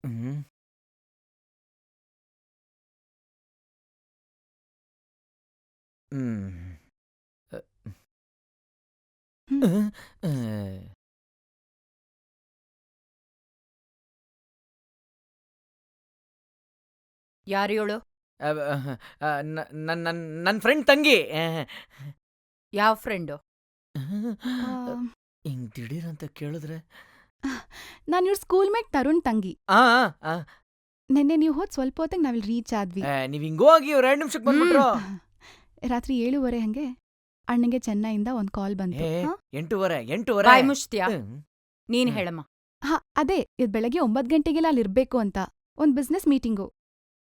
ಹ್ಮ್. ಹ್ಮ್. ಅ, ಹ್ಮ್. ಅಹ್, ಅಹ್. ಯಾರು ಇವಳು? ಅಹ್, ಅಹ್, ನನ್ ಫ್ರೆಂಡ್ ತಂಗಿ. ಯಾವ ಫ್ರೆಂಡು? ಆ, ಹಿಂಗ್ ದಿಢೀರಂತ ಕೇಳಿದ್ರೆ ನಾನ್ ಇವ್ರ ಸ್ಕೂಲ್ ಮೇಟ್ ತರುಣ್ ತಂಗಿ. ಆ, ಆ, ನೆನ್ನೆ ನೀವು ಹೋದ್ ಸ್ವಲ್ಪ ಹೊತ್ತಿಗೆ ನಾವಿಲ್ಲಿ ರೀಚ್ ಆದ್ವಿ. ನೀವ್ ಹಿಂಗೋಗಿ 2 ನಿಮಿಷಕ್ಕೆ ಬಂದ್ಬಿಟ್ರು. ರಾತ್ರಿ 7:30 ಹಂಗೆ ಅಣ್ಣಂಗೆ ಚೆನ್ನೈಯಿಂದ ಒಂದ್ ಕಾಲ್ ಬಂತು. ಏ, ಹಾ? 8:30 ಬಾಯ್ ಮುಚ್ತೀಯಾ? ಹ್ಮ್. ನೀನ್ ಹ್ಮ್. ಹೇಳಮ್ಮ. ಹಾ, ಅದೇ ಇದ್ ಬೆಳಗ್ಗೆ 9 ಗಂಟೆಗೆಲ್ಲ ಅಲ್ಲಿರ್ಬೇಕು ಅಂತ. ಒಂದ್ ಬಿಸ್ನೆಸ್ ಮೀಟಿಂಗು.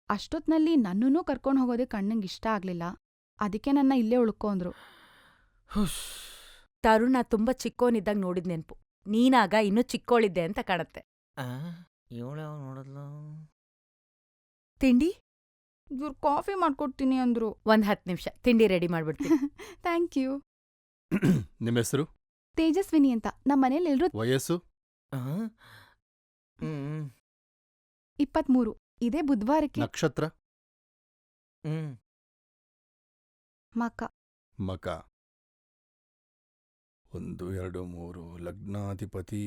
ಅಷ್ಟೊತ್ನಲ್ಲಿ ನನ್ನನ್ನೂ ಕರ್ಕೊಂಡ್ ಹೋಗೋದಕ್ಕೆ ಅಣ್ಣಂಗೆ ಇಷ್ಟ ಆಗ್ಲಿಲ್ಲ. ಅದಕ್ಕೆ ನನ್ನ ಇಲ್ಲೇ ಉಳ್ಕೊ ಅಂದ್ರು. ಹುಸ್. ತರುಣ ತುಂಬಾ ಚಿಕ್ಕೋನಿದ್ದಾಗ ನೋಡಿದ್ ನೆನ್ಪು. ನೀನಾಗ ಇನ್ನೂ ಚಿಕ್ಕೋಳಿದ್ದೆ ಅಂತ ಕಾಣತ್ತೆ. ಆ, ಇವಳು ಯಾವಾಗ ನೋಡಿದ್ಲು? ತಿಂಡಿ? ಇವ್ರು ಕಾಫಿ ಮಾಡ್ಕೊಡ್ತೀನಿ ಅಂದ್ರು. ಒಂದ್ 10 ನಿಮಿಷ ತಿಂಡಿ ರೆಡಿ ಮಾಡ್ಬಿಡ್ತೀನಿ. Thank you. ನಿಮ್ಮ ಹೆಸರು, ತೇಜಸ್ವಿನಿ ಅಂತ. ನಮ್ಮ ಮನೇಲಿ ಎಲ್ರೂ ವಯಸ್ಸು? ಆ? ಹ್ಮ್. 23. ಇದೇ ಬುಧವಾರಕ್ಕೆ ನಕ್ಷತ್ರ? ಹ್ಮ್. ಮಕ. ಮಕ. 1, 2, 3 ಲಗ್ನಾಧಿಪತಿ.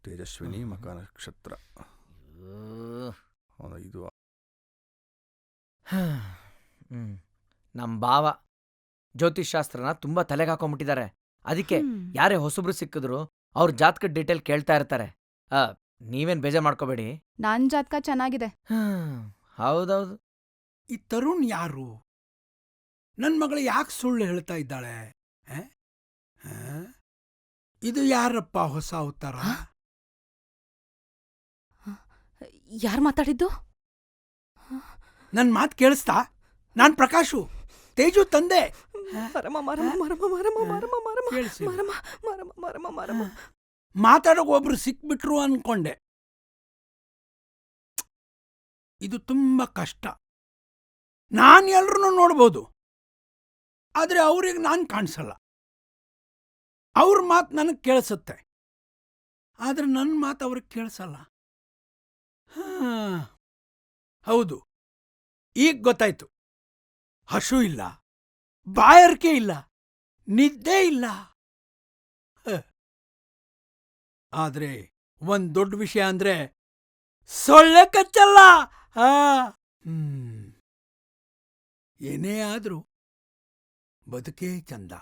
ತೇಜಸ್ವಿನಿ ಮಕ ನಕ್ಷತ್ರ. ಅಯ್ಯೋ. 5. ಹ್ಮ್. ನಮ್ ಭಾವ ಜ್ಯೋತಿಷ್ಶಾಸ್ತ್ರನ ತುಂಬಾ ತಲೆಗೆ ಹಾಕೊಂಡ್ಬಿಟ್ಟಿದ್ದಾರೆ. ಅದಕ್ಕೆ ಹ್ಮ್. ಯಾರೇ ಹೊಸಬ್ರು ಸಿಕ್ಕಿದ್ರು ಅವ್ರ ಜಾತಕದ ಡೀಟೇಲ್ ಕೇಳ್ತಾ ಇರ್ತಾರೆ. ನೀವೇನ್ ಬೇಜಾರ್ ಮಾಡ್ಕೋಬೇಡಿ. ನನ್ ಜಾತಕ ಚೆನ್ನಾಗಿದೆ. ಹೌದೌದು. ಈ ತರುಣ್ ಯಾರು? ನನ್ ಮಗಳು ಯಾಕೆ ಸುಳ್ಳು ಹೇಳ್ತಾ ಇದ್ದಾಳೆ? ಆ? ಆ? ಇದು ಯಾರಪ್ಪ ಹೊಸ ಅವತಾರ? ಯಾರ್ ಮಾತಾಡಿದ್ದು? ನನ್ ಮಾತ್ ಕೇಳಿಸ್ತಾ? ನಾನ್ ಪ್ರಕಾಶು, ತೇಜು ತಂದೆ. ಕೇಳಿಸಿಲ್ಲ. ಮಾತಾಡೋಕ್ ಒಬ್ರು ಸಿಕ್ಬಿಟ್ರು ಅನ್ಕೊಂಡೆ. ಇದು ತುಂಬಾ ಕಷ್ಟ. ನಾನ್ ಎಲ್ರನ್ನೂ ನೋಡ್ಬೋದು, ಆದ್ರೆ ಅವ್ರಿಗೆ ನಾನ್ ಕಾಣಿಸಲ್ಲ. ಅವ್ರ ಮಾತು ನನಗ್ ಕೇಳಿಸುತ್ತೆ, ಆದ್ರೆ ನನ್ನ ಮಾತು ಅವ್ರಿಗೆ ಕೇಳಿಸಲ್ಲ. ಹೌದು, ಈಗ ಗೊತ್ತಾಯ್ತು. ಹಶು ಇಲ್ಲ, ಬಾಯಾರಿಕೆ ಇಲ್ಲ, ನಿದ್ದೆ ಇಲ್ಲ. ಆದ್ರೆ ಒಂದ್ ದೊಡ್ಡ ವಿಷಯ ಅಂದ್ರೆ ಸೊಳ್ಳೆ ಕಚ್ಚಲ್ಲ. ಏನೇ ಆದ್ರೂ ಬದುಕೇ ಚಂದ.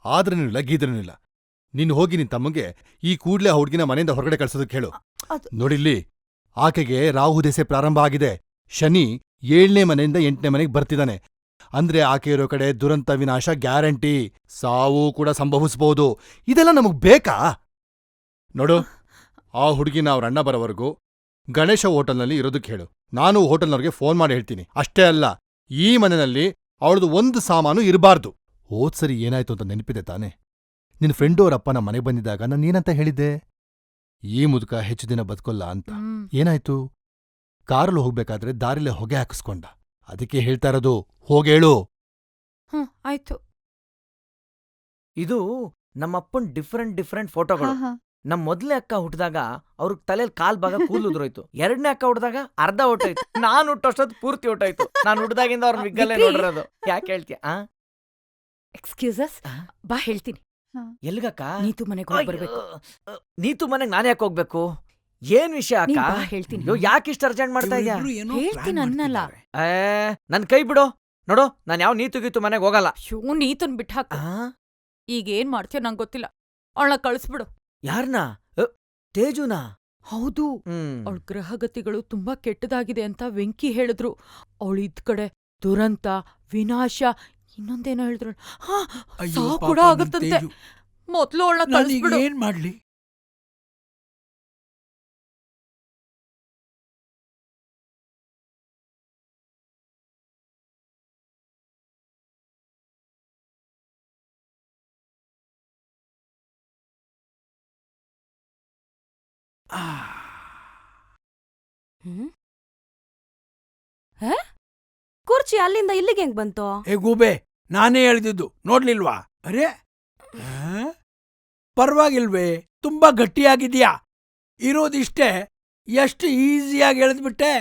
ಆದ್ರೇನಿಲ್ಲ, ಗೀದ್ರೇನಿಲ್ಲ. ನೀನು ಹೋಗಿ ನಿನ್ ತಮ್ಮಗೆ ಈ ಕೂಡ್ಲೆ ಆ ಹುಡ್ಗಿನ ಮನೆಯಿಂದ ಹೊರಗಡೆ ಕಳ್ಸೋದಕ್ಕೆ ಹೇಳು. ನೋಡಿಲ್ಲಿ, ಆಕೆಗೆ ರಾಹು ದೆಸೆ ಪ್ರಾರಂಭ ಆಗಿದೆ. ಶನಿ 7ನೇ ಮನೆಯಿಂದ 8ನೇ ಮನೆಗೆ ಬರ್ತಿದ್ದಾನೆ. ಅಂದ್ರೆ ಆಕೆ ಇರೋ ಕಡೆ ದುರಂತ ವಿನಾಶ ಗ್ಯಾರಂಟಿ. ಸಾವು ಕೂಡ ಸಂಭವಿಸ್ಬೋದು. ಇದೆಲ್ಲ ನಮಗ್ ಬೇಕಾ? ನೋಡು, ಆ ಹುಡುಗಿನ ಅವ್ರ ಅಣ್ಣ ಬರೋವರೆಗೂ ಗಣೇಶ ಹೋಟೆಲ್ನಲ್ಲಿ ಇರೋದಕ್ಕೆ ಹೇಳು. ನಾನು ಹೋಟೆಲ್ನವ್ರಿಗೆ ಫೋನ್ ಮಾಡಿ ಹೇಳ್ತೀನಿ. ಅಷ್ಟೇ ಅಲ್ಲ, ಈ ಮನೆಯಲ್ಲಿ ಅವಳದು ಒಂದು ಸಾಮಾನು ಇರಬಾರ್ದು. ಹೋದ್ಸರಿ ಏನಾಯ್ತು ಅಂತ ನೆನಪಿದೆ ತಾನೆ? ನಿನ್ ಫ್ರೆಂಡು ಅವರಪ್ಪ ನಮ್ಮ ಮನೆಗೆ ಬಂದಿದ್ದಾಗ ನಾನು ಏನಂತ ಹೇಳಿದ್ದೆ? ಈ ಮುದುಕ ಹೆಚ್ಚು ದಿನ ಬದುಕೋಲ್ಲ ಅಂತ. ಏನಾಯ್ತು? ಕಾರಲ್ಲಿ ಹೋಗ್ಬೇಕಾದ್ರೆ ದಾರಿಲೆ ಹೊಗೆ ಹಾಕಿಸ್ಕೊಂಡ. ಅದಕ್ಕೆ ಹೇಳ್ತಾ ಇರೋದು, ಹೋಗೇಳು. ಆಯ್ತು. ಇದು ನಮ್ಮಪ್ಪನ್ ಡಿಫ್ರೆಂಟ್ ಫೋಟೋಗಳು. ನಮ್ ಮೊದ್ಲೇ ಅಕ್ಕ ಹುಟ್ಟಿದಾಗ ಅವ್ರಿಗೆ ತಲೆಲ್ ಕಾಲ್ ಭಾಗ ಕೂದಲುದ್ರೋಯ್ತು. 2ನೇ ಅಕ್ಕ ಹುಟ್ಟಿದಾಗ ಅರ್ಧ ಹೊಟ್ಟೋಯ್ತು. ನಾನ್ ಹುಟ್ಟೋಷ್ಟೊತ್ತು ಪೂರ್ತಿ ಹೊಟ್ಟೋಯ್ತು. ನಾನ್ ಹುಟ್ಟಿದಾಗಿಂದ ಅವ್ರ ವಿಗ್ಗಲ್ಲೇ ವಿಕ್ರಿ! ನೋಡಿರೋದು. ಯಾಕೆ ಹೇಳ್ತೀಯ? ಎಕ್ಸ್ಕ್ಯೂಸಸ್, ಬಾ ಹೇಳ್ತೀನಿ. ಎಲ್ಗಕ್ಕ? ನೀತು ಮನೆಗೆ ಹೋಗಿ ಬರ್ಬೇಕು. ಅಯ್ಯೋ, ನೀತು ಮನೆಗ್ ನಾನ್ ಯಾಕೆ ಹೋಗ್ಬೇಕು? ಏನ್ ವಿಷಯ ಅಕ್ಕ? ನೀನ್ ಬಾ ಹೇಳ್ತೀನಿ. ಅಯ್ಯೋ, ಯಾಕಿಷ್ಟ ಅರ್ಜೆಂಟ್ ಮಾಡ್ತಾ ಇದ್ಯಾ? ಇವ್ರಿಬ್ರು ಏನೋ ಹೇಳ್ತೀನಿ plan ಅನ್ನಲ್ಲ. ಮಾಡ್ತಿದ್ದಾರೆ. ನನ್ ಕೈ ಬಿಡು. ನೋಡು, ನಾನ್ ಯಾವ ನೀತು ಗೀತು ಮನೆಗ್ ಹೋಗಲ್ಲ. ಶೋ, ನೀತನ್ ಬಿಟ್ಟು ಹಾಕು. ಆ? ಈಗ ಏನ್ ಮಾಡ್ತೀಯೋ ನಂಗೆ ಗೊತ್ತಿಲ್ಲ. ಅವಳನ್ನ ಕಳಿಸ್ಬಿಡು. ಯಾರ್ನ? ತೇಜುನಾ? ಹೌದು, ಅವಳ ಗ್ರಹಗತಿಗಳು ತುಂಬಾ ಕೆಟ್ಟದಾಗಿದೆ ಅಂತ ವೆಂಕಿ ಹೇಳಿದ್ರು. ಅವಳು ಇದ್ ಕಡೆ ದುರಂತ, ವಿನಾಶ, ಇನ್ನೊಂದೇನೋ ಹೇಳಿದ್ರು. ಅಯ್ಯೋ, ಸಾವು ಪಾಪ ಕೂಡ ನನ್ ಆಗತ್ತಂತೆ. ತೇಜು. ಮೊದ್ಲು ಅವಳನ್ನ ನಾನೀಗ ಕಳಿಸ್ಬಿಡು. ಏನ್ ಮಾಡ್ಲಿ? ಕುರ್ಚಿ ಅಲ್ಲಿಂದ ಇಲ್ಲಿಗೆ ಹೆಂಗ್ ಬಂತು? ಏ ಗೂಬೆ, ನಾನೇ ಹೇಳ್ದಿದ್ದು, ನೋಡ್ಲಿಲ್ವಾ? ಅರೆ, ಪರ್ವಾಗಿಲ್ವೇ, ತುಂಬಾ ಗಟ್ಟಿಯಾಗಿದ್ಯಾ. ಇರೋದಿಷ್ಟೇ, ಎಷ್ಟು ಈಸಿಯಾಗಿ ಎಳೆದ್ಬಿಟ್ಟೆ.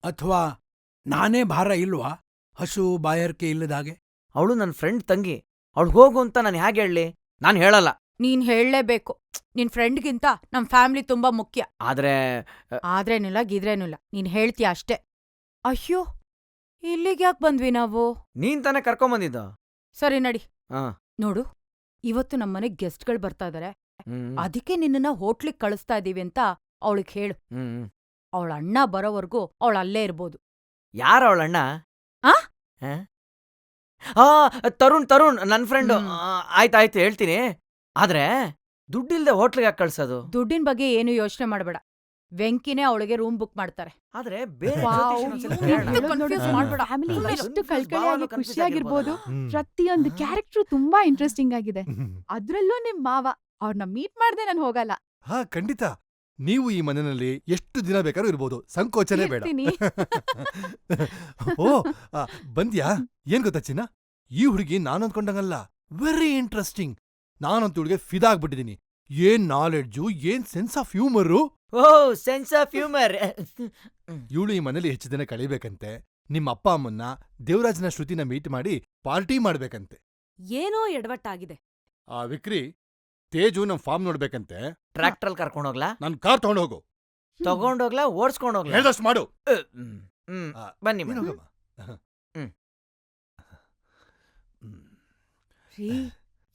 ಅಥವಾ ನಾನೇ ಭಾರ ಇಲ್ವಾ, ಹಸು ಬಾಯಾರಿಕೆ ಇಲ್ಲದಾಗೆ? ಅವಳು ನನ್ನ ಫ್ರೆಂಡ್ ತಂಗಿ, ಅವಳು ಹೋಗು ಅಂತ ನಾನು ಹೇಗೆ ಹೇಳಲಿ? ನಾನು ಹೇಳಲ್ಲ. ನೀನ್ ಹೇಳಲೇಬೇಕು. ನಿನ್ ಫ್ರೆಂಡ್ಗಿಂತ ನಮ್ ಫ್ಯಾಮಿಲಿ ತುಂಬಾ ಮುಖ್ಯ. ಆದ್ರೆ ಆದ್ರೇನಿಲ್ಲ ಗಿದ್ರೇನಿಲ್ಲ, ನೀನ್ ಹೇಳ್ತೀಯ ಅಷ್ಟೇ. ಅಯ್ಯೋ, ಇಲ್ಲಿಗ್ಯಾಕ್ ಬಂದ್ವಿ ನಾವು? ನೀನ್ ತಾನೇ ಕರ್ಕೊಂಬಂದಿದ್ದು. ಸರಿ ನಡಿ. ಹಾ. ನೋಡು, ಇವತ್ತು ನಮ್ಮನೆಗ್ ಗೆಸ್ಟ್ಗಳು ಬರ್ತಾ ಇದಾರೆ. ಹ್ಮ್ ಅದಕ್ಕೆ ನಿನ್ನನ್ನ ಹೋಟ್ಲಿಗ್ ಕಳಿಸ್ತಾ ಇದೀವಿ ಅಂತ ಅವಳಿಗೆ ಹೇಳು. ಹ್ಮ್ ಅವಳ ಅಣ್ಣ ಬರೋವರ್ಗೂ ಅವಳು ಅಲ್ಲೇ ಇರ್ಬೋದು. ಯಾರ ಅವಳಣ್ಣ? ಆ? ತರುಣ್ ನನ್ ಫ್ರೆಂಡ್. ಹ್ಮ್. ಆಯ್ತಾಯ್ತು ಹೇಳ್ತೀನಿ. ಆದ್ರೆ ದುಡ್ಡಿಲ್ದೆ ಹೋಟ್ಲಿಗೆ ಯಾಕೆ ಕಳ್ಸೋದು? ದುಡ್ಡಿನ ಬಗ್ಗೆ ಏನು ಯೋಚನೆ ಮಾಡಬೇಡ. ವೆಂಕಿನೇ ಅವಳಿಗೆ ರೂಮ್ ಬುಕ್ ಮಾಡ್ತಾರೆ. ಆದ್ರೆ ಬೇರೆ ವಾವ್, ಜ್ಯೋತಿಷಿನ ಒಂದ್ಸಲ ಇವ್ನು ಕೇಳೋಣ. ಇವ್ನು confuse ಮಾಡ್ಬೇಡ. ಫ್ಯಾಮಿಲಿ ಸುಮ್ನೆ ಎಷ್ಟು confuse ಕಳ್ಕಳಿಯಾಗಿ ಭಾಳ confuse ಖುಷಿಯಾಗಿರ್ಬೋದು. ಆಗಿರ್ಬೋದಾ? ಪ್ರತಿಯೊಂದು ಕ್ಯಾರೆಕ್ಟ್ರು ತುಂಬಾ ಇಂಟ್ರೆಸ್ಟಿಂಗ್ ಆಗಿದೆ. ಅದ್ರಲ್ಲೂ ನಿಮ್ ಮಾವ, ಅವ್ರನ್ನ ಮೀಟ್ ಮಾಡ್ದೆ ನಾನು ಹೋಗಲ್ಲ. ಹಾ, ಖಂಡಿತ. ನೀವು ಈ ಮನೆಯಲ್ಲಿ ಎಷ್ಟು ದಿನ ಬೇಕಾದ್ರೂ ಇರ್ಬೋದು, ಸಂಕೋಚನೆ ಬೇಡ. ಇರ್ತೀನಿ. ಓ, ಬಂದ್ಯಾ? ಏನ್ ಗೊತ್ತಾ ಚಿನ್ನ, ಈ ಹುಡುಗಿ ನಾನು ಅಂದ್ಕೊಂಡಂಗಲ್ಲ, ವೆರಿ ಇಂಟ್ರೆಸ್ಟಿಂಗ್. ನಾನಂತೂ ಹುಡುಗಿ ಫಿದಾ ಆಗ್ಬಿಟ್ಟಿದೀನಿ. ಏನ್ ನಾಲೆಡ್ಜು, ಏನ್ sense of humour. Oh, sense of humour. ಇವಳು ಈ ಮನೇಲಿ ಹೆಚ್ಚು ದಿನ ಕಳಿಬೇಕಂತೆ. ನಿಮ್ಮ ಅಪ್ಪ ಅಮ್ಮನ್ನ, ದೇವರಾಜನ ಶ್ರುತಿನ ಮೀಟ್ ಮಾಡಿ ಪಾರ್ಟಿ ಮಾಡ್ಬೇಕಂತೆ. ಏನೋ ಎಡವಟ್ಟಾಗಿದೆ. ಆ ವಿಕ್ರಿ, ತೇಜು ನಮ್ ಫಾರ್ಮ್ ನೋಡ್ಬೇಕಂತೆ. ಟ್ರ್ಯಾಕ್ಟರ್ ಹೋಗ್ಲಾ? ನನ್ ಕಾರ್ ತಗೊಂಡೋಗು. ತಗೊಂಡೋಗ್ಲಾ ಓಡ್ಸ್ಕೊಂಡೋಗ್ಲಾ? ಹೇಳ್ದಷ್ಟು ಮಾಡು. ಹ್ಮ್ ಆ, ಬನ್ನಿ ನೀನ್ ಮೇಡಮ್. ಹೋಗಮ್ಮ. ಹ್ಮ್. ರೀ,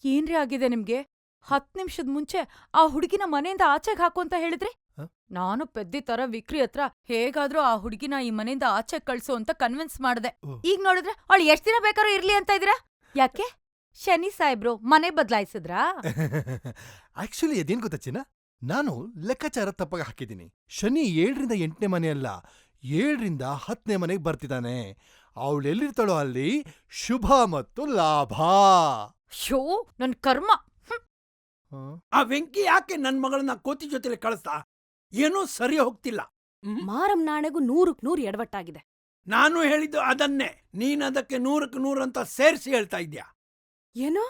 ಏನ್ರಿ ಆಗಿದೆ ನಿಮ್ಗೆ? 10 ನಿಮಿಷದ ಮುಂಚೆ ಆ ಹುಡುಗಿನ ಮನೆಯಿಂದ ಆಚೆಗ್ ಹಾಕು ಅಂತ ಹೇಳಿದ್ರಿ. ಹ? ನಾನು ಪೆದ್ದಿ ತರ ವಿಕ್ರಿ ಹತ್ರ ಹೇಗಾದ್ರೂ ಆ ಹುಡುಗಿನ ಈ ಮನೆಯಿಂದ ಆಚೆಗ್ ಕಳ್ಸು ಅಂತ ಕನ್ವಿನ್ಸ್ ಮಾಡ್ದೆ. ಓ. ಈಗ ನೋಡಿದ್ರೆ ಅವಳು ಎಷ್ಟ್ ದಿನ ಬೇಕಾದ್ರೂ ಇರ್ಲಿ ಅಂತ ಇದೀರಾ? ಯಾಕೆ? ಶನಿ ಸಾಹೇಬ್ರು ಮನೆ ಬದ್ಲಾಯಿಸಿದ್ರಾ? ಆಕ್ಚುಲಿ ಅದೇನ್ ಗೊತ್ತಾ ಚಿನ್ನ, ನಾನು ಲೆಕ್ಕಾಚಾರ ತಪ್ಪಾಗಿ ಹಾಕಿದ್ದೀನಿ. ಶನಿ 7ರಿಂದ 8ನೇ ಮನೆ ಅಲ್ಲ, 7ರಿಂದ 10ನೇ ಮನೆಗೆ ಬರ್ತಿದ್ದಾನೆ. ಅವಳೆಲ್ಲಿರ್ತಾಳೋ ಅಲ್ಲಿ ಶುಭ ಮತ್ತು ಲಾಭ. ಶೋ, ನನ್ ಕರ್ಮ. ಆ ವೆಂಕಿ ಯಾಕೆ ನನ್ ಮಗಳನ್ನ ಕೋತಿ ಜೊತೆಲಿ ಕಳಿಸ್ತಾ? ಏನೂ ಸರಿ ಹೋಗ್ತಿಲ್ಲ. ಮಾರಂ ನಾಣೆಗೂ 100ಕ್ಕೆ 100 ಎಡವಟ್ಟಾಗಿದೆ. ನಾನು ಹೇಳಿದ್ದು ಅದನ್ನೇ, ನೀನ್ ಅದಕ್ಕೆ 100ಕ್ಕೆ 100 ಅಂತ ಸೇರಿಸಿ ಹೇಳ್ತಾ ಇದ್ಯಾ. ಏನೋ